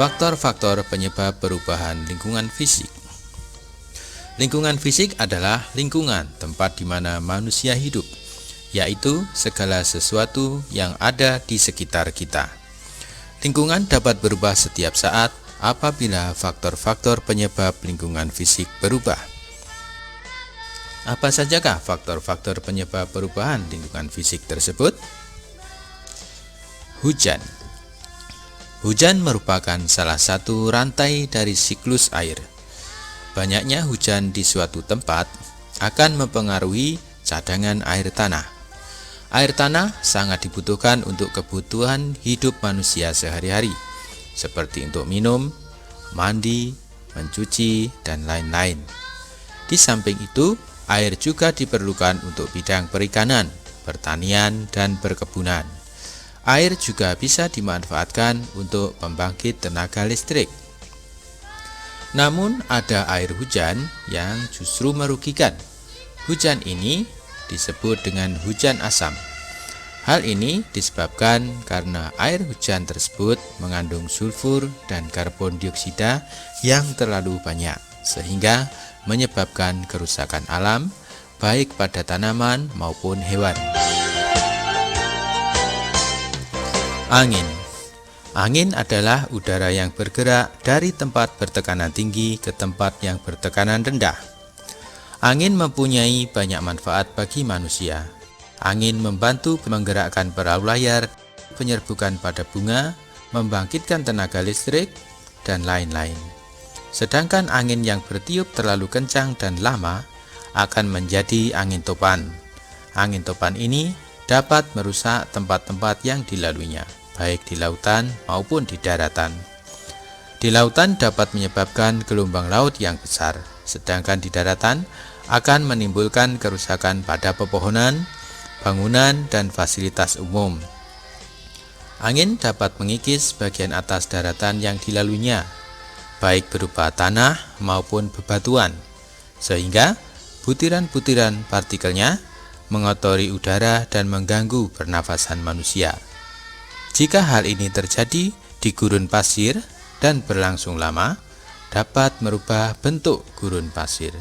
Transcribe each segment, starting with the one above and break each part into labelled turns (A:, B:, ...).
A: Faktor-faktor penyebab perubahan lingkungan fisik. Lingkungan fisik adalah lingkungan tempat di mana manusia hidup, yaitu segala sesuatu yang ada di sekitar kita. Lingkungan dapat berubah setiap saat apabila faktor-faktor penyebab lingkungan fisik berubah. Apa sajakah faktor-faktor penyebab perubahan lingkungan fisik tersebut? Hujan. Hujan merupakan salah satu rantai dari siklus air. Banyaknya hujan di suatu tempat akan mempengaruhi cadangan air tanah. Air tanah sangat dibutuhkan untuk kebutuhan hidup manusia sehari-hari, seperti untuk minum, mandi, mencuci, dan lain-lain. Di samping itu, air juga diperlukan untuk bidang perikanan, pertanian, dan perkebunan. Air juga bisa dimanfaatkan untuk pembangkit tenaga listrik. Namun ada air hujan yang justru merugikan. Hujan ini disebut dengan hujan asam. Hal ini disebabkan karena air hujan tersebut mengandung sulfur dan karbon dioksida yang terlalu banyak, sehingga menyebabkan kerusakan alam baik pada tanaman maupun hewan. Angin. Angin adalah udara yang bergerak dari tempat bertekanan tinggi ke tempat yang bertekanan rendah. Angin mempunyai banyak manfaat bagi manusia. Angin membantu menggerakkan perahu layar, penyerbukan pada bunga, membangkitkan tenaga listrik, dan lain-lain. Sedangkan angin yang bertiup terlalu kencang dan lama akan menjadi angin topan. Angin topan ini dapat merusak tempat-tempat yang dilaluinya, baik di lautan maupun di daratan. Di lautan dapat menyebabkan gelombang laut yang besar, sedangkan di daratan akan menimbulkan kerusakan pada pepohonan, bangunan, dan fasilitas umum. Angin dapat mengikis bagian atas daratan yang dilaluinya, baik berupa tanah maupun bebatuan, sehingga butiran-butiran partikelnya mengotori udara dan mengganggu pernafasan manusia. Jika hal ini terjadi di gurun pasir dan berlangsung lama, dapat merubah bentuk gurun pasir.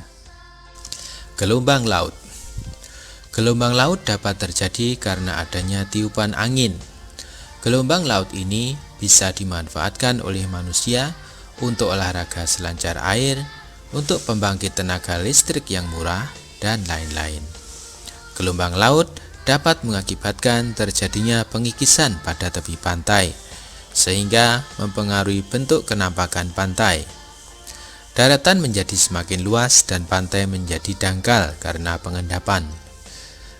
A: Gelombang laut. Gelombang laut dapat terjadi karena adanya tiupan angin. Gelombang laut ini bisa dimanfaatkan oleh manusia untuk olahraga selancar air, untuk pembangkit tenaga listrik yang murah, dan lain-lain. Gelombang laut dapat mengakibatkan terjadinya pengikisan pada tepi pantai, sehingga mempengaruhi bentuk kenampakan pantai. Daratan menjadi semakin luas dan pantai menjadi dangkal karena pengendapan.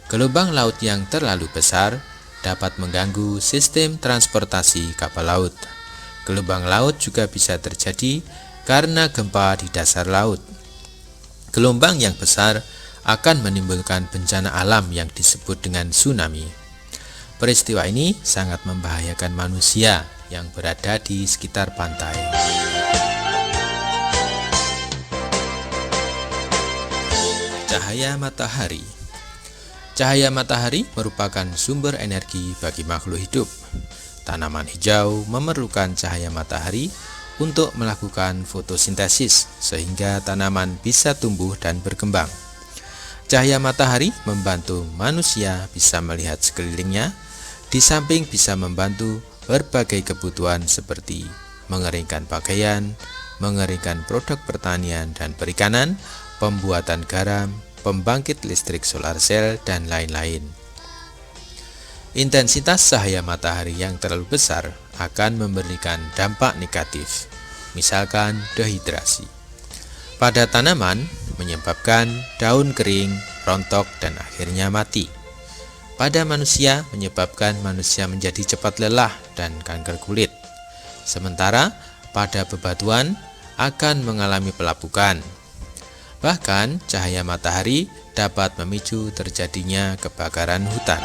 A: Gelombang laut yang terlalu besar dapat mengganggu sistem transportasi kapal laut. Gelombang laut juga bisa terjadi karena gempa di dasar laut. Gelombang yang besar akan menimbulkan bencana alam yang disebut dengan tsunami. Peristiwa ini sangat membahayakan manusia yang berada di sekitar pantai. Cahaya matahari. Cahaya matahari merupakan sumber energi bagi makhluk hidup. Tanaman hijau memerlukan cahaya matahari untuk melakukan fotosintesis, sehingga tanaman bisa tumbuh dan berkembang. Cahaya matahari membantu manusia bisa melihat sekelilingnya, di samping bisa membantu berbagai kebutuhan seperti mengeringkan pakaian, mengeringkan produk pertanian dan perikanan, pembuatan garam, pembangkit listrik solar sel, dan lain-lain. Intensitas cahaya matahari yang terlalu besar akan memberikan dampak negatif, misalkan dehidrasi. Pada tanaman, menyebabkan daun kering, rontok, dan akhirnya mati. Pada manusia, menyebabkan manusia menjadi cepat lelah dan kanker kulit. Sementara pada bebatuan akan mengalami pelapukan. Bahkan, cahaya matahari dapat memicu terjadinya kebakaran hutan.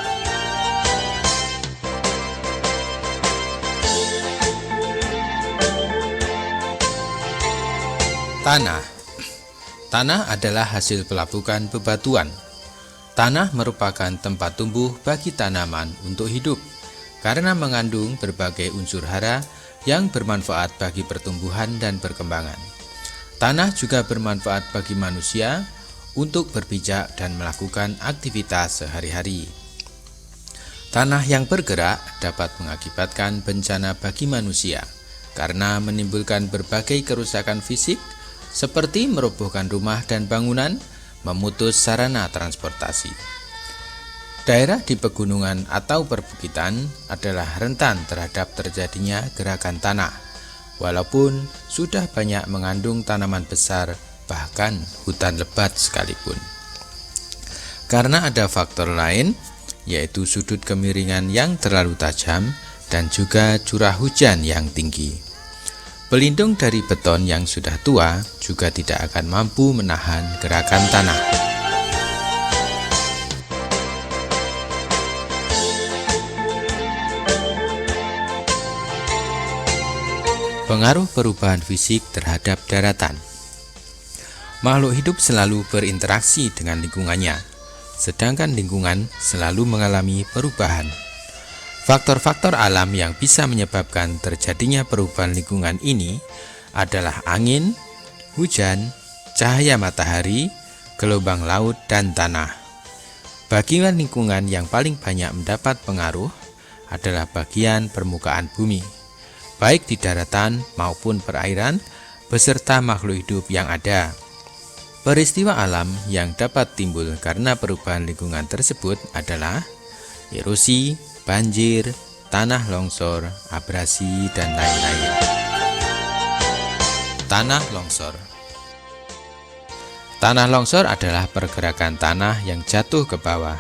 A: Tanah. Tanah adalah hasil pelapukan bebatuan. Tanah merupakan tempat tumbuh bagi tanaman untuk hidup karena mengandung berbagai unsur hara yang bermanfaat bagi pertumbuhan dan perkembangan. Tanah juga bermanfaat bagi manusia untuk berpijak dan melakukan aktivitas sehari-hari. Tanah yang bergerak dapat mengakibatkan bencana bagi manusia karena menimbulkan berbagai kerusakan fisik seperti merobohkan rumah dan bangunan, memutus sarana transportasi. Daerah di pegunungan atau perbukitan adalah rentan terhadap terjadinya gerakan tanah, walaupun sudah banyak mengandung tanaman besar, bahkan hutan lebat sekalipun. Karena ada faktor lain, yaitu sudut kemiringan yang terlalu tajam dan juga curah hujan yang tinggi. Pelindung dari beton yang sudah tua juga tidak akan mampu menahan gerakan tanah. Pengaruh perubahan fisik terhadap daratan. Makhluk hidup selalu berinteraksi dengan lingkungannya, sedangkan lingkungan selalu mengalami perubahan. Faktor-faktor alam yang bisa menyebabkan terjadinya perubahan lingkungan ini adalah angin, hujan, cahaya matahari, gelombang laut, dan tanah. Bagian lingkungan yang paling banyak mendapat pengaruh adalah bagian permukaan bumi, baik di daratan maupun perairan, beserta makhluk hidup yang ada. Peristiwa alam yang dapat timbul karena perubahan lingkungan tersebut adalah erosi, banjir, tanah longsor, abrasi, dan lain-lain. Tanah longsor. Tanah longsor adalah pergerakan tanah yang jatuh ke bawah.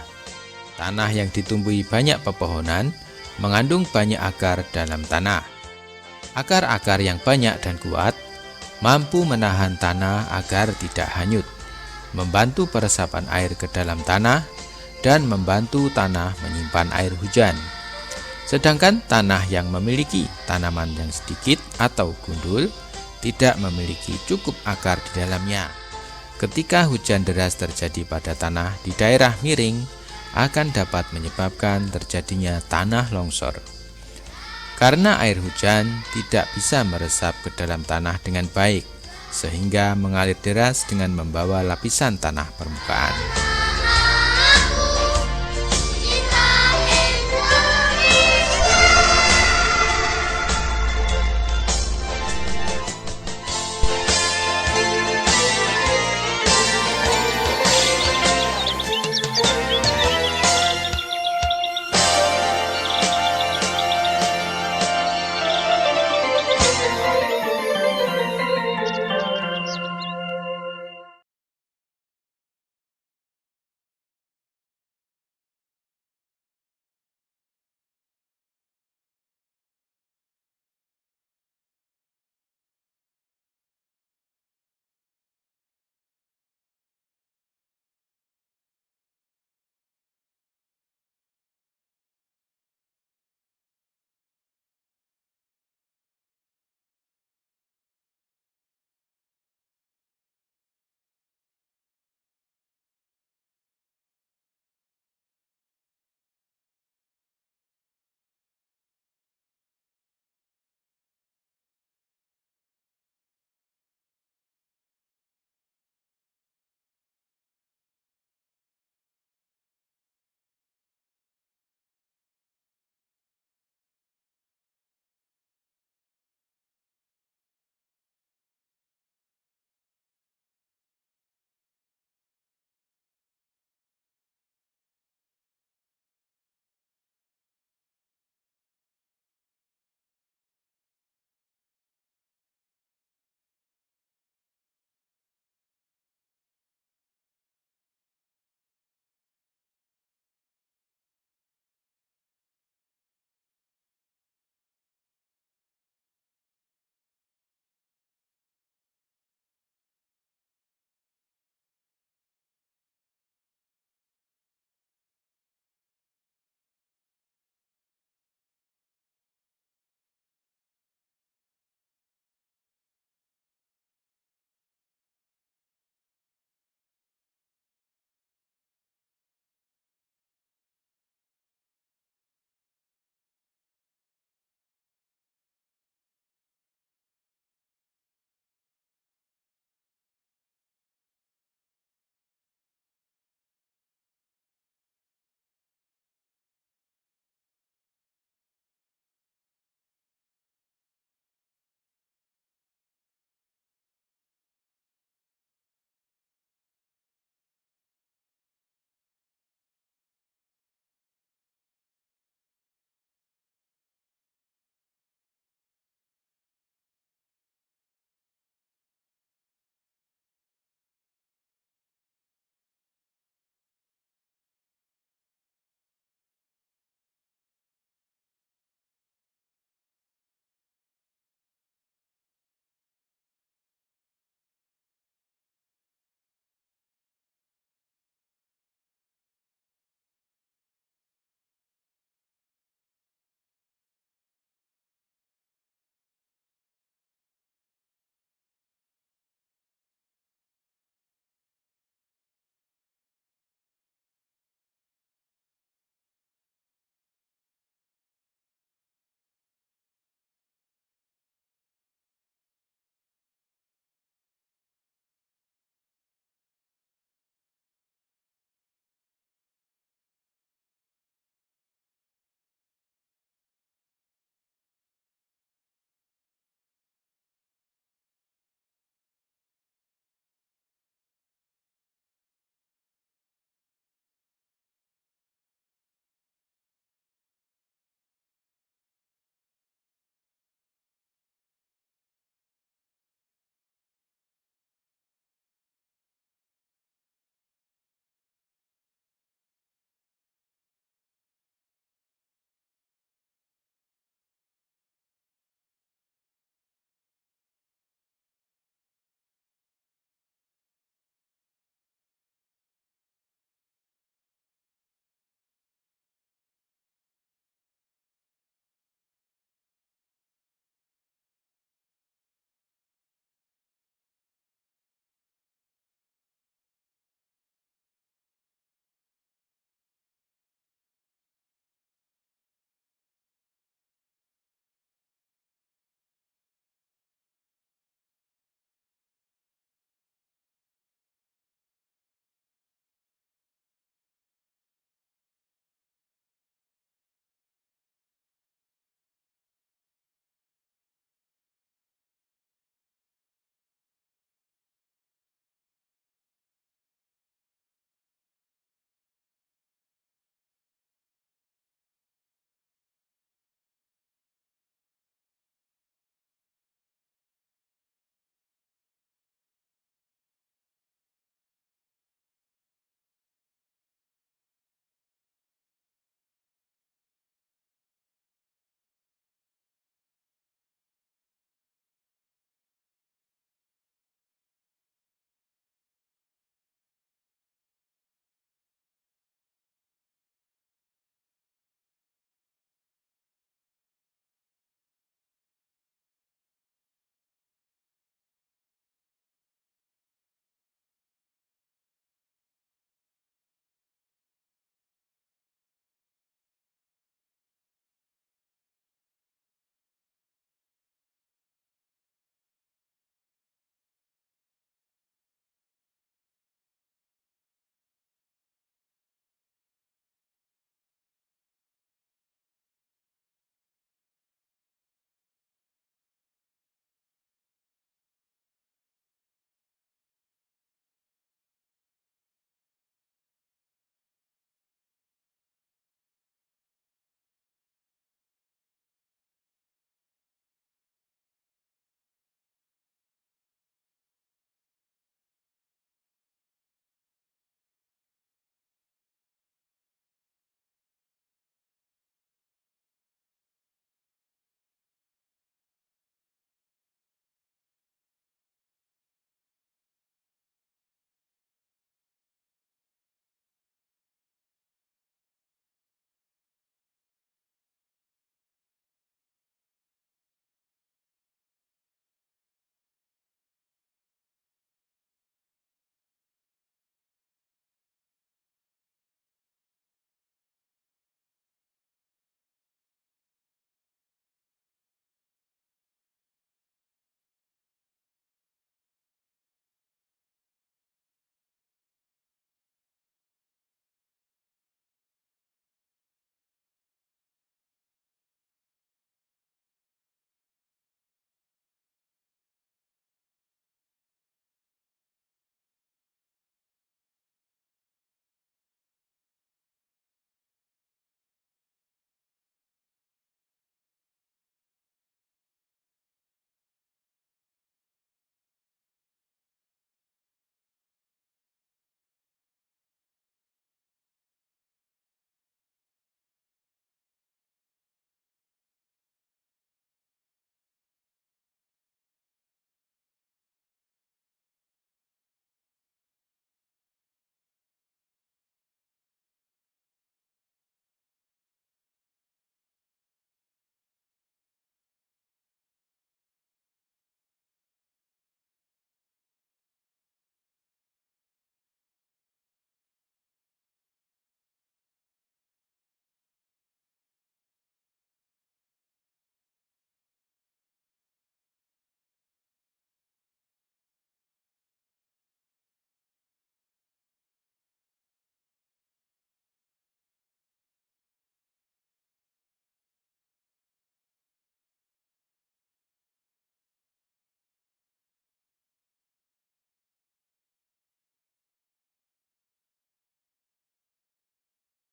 A: Tanah yang ditumbuhi banyak pepohonan mengandung banyak akar dalam tanah. Akar-akar yang banyak dan kuat mampu menahan tanah agar tidak hanyut, membantu peresapan air ke dalam tanah, dan membantu tanah menyimpan air hujan. Sedangkan tanah yang memiliki tanaman yang sedikit atau gundul tidak memiliki cukup akar di dalamnya. Ketika hujan deras terjadi pada tanah di daerah miring, akan dapat menyebabkan terjadinya tanah longsor. Karena air hujan tidak bisa meresap ke dalam tanah dengan baik, sehingga mengalir deras dengan membawa lapisan tanah permukaan.